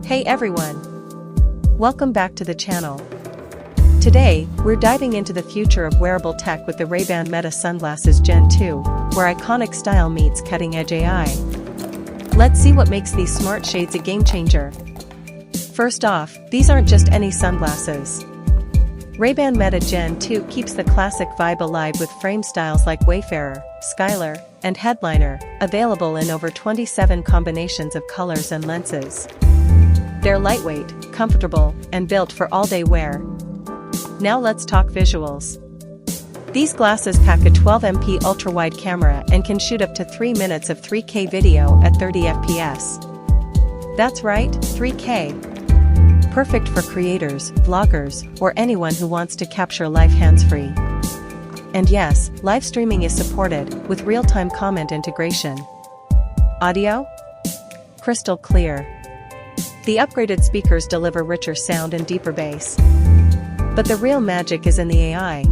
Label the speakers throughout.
Speaker 1: Hey everyone! Welcome back to the channel. Today, we're diving into the future of wearable tech with the Ray-Ban Meta Sunglasses Gen 2, where iconic style meets cutting-edge AI. Let's see what makes these smart shades a game-changer. First off, these aren't just any sunglasses. Ray-Ban Meta Gen 2 keeps the classic vibe alive with frame styles like Wayfarer, Skylar, and Headliner, available in over 27 combinations of colors and lenses. They're lightweight, comfortable, and built for all-day wear. Now let's talk visuals. These glasses pack a 12MP ultra-wide camera and can shoot up to 3 minutes of 3K video at 30 FPS. That's right, 3K. Perfect for creators, vloggers, or anyone who wants to capture life hands-free. And yes, live streaming is supported, with real-time comment integration. Audio? Crystal clear. The upgraded speakers deliver richer sound and deeper bass. But the real magic is in the AI.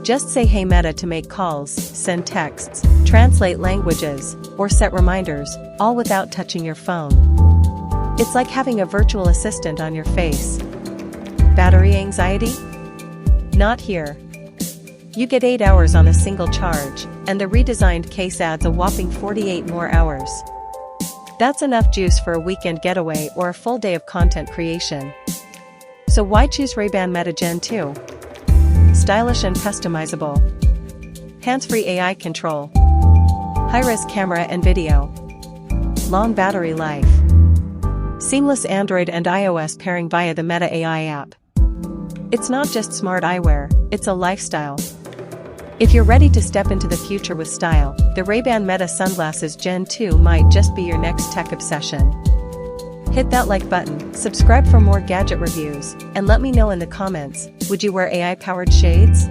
Speaker 1: Just say "Hey Meta" to make calls, send texts, translate languages, or set reminders, all without touching your phone. It's like having a virtual assistant on your face. Battery anxiety? Not here. You get 8 hours on a single charge, and the redesigned case adds a whopping 48 more hours. That's enough juice for a weekend getaway or a full day of content creation. So why choose Ray-Ban Meta Gen 2? Stylish and customizable. Hands-free AI control. High-res camera and video. Long battery life. Seamless Android and iOS pairing via the Meta AI app. It's not just smart eyewear, it's a lifestyle. If you're ready to step into the future with style, the Ray-Ban Meta Sunglasses Gen 2 might just be your next tech obsession. Hit that like button, subscribe for more gadget reviews, and let me know in the comments, would you wear AI-powered shades?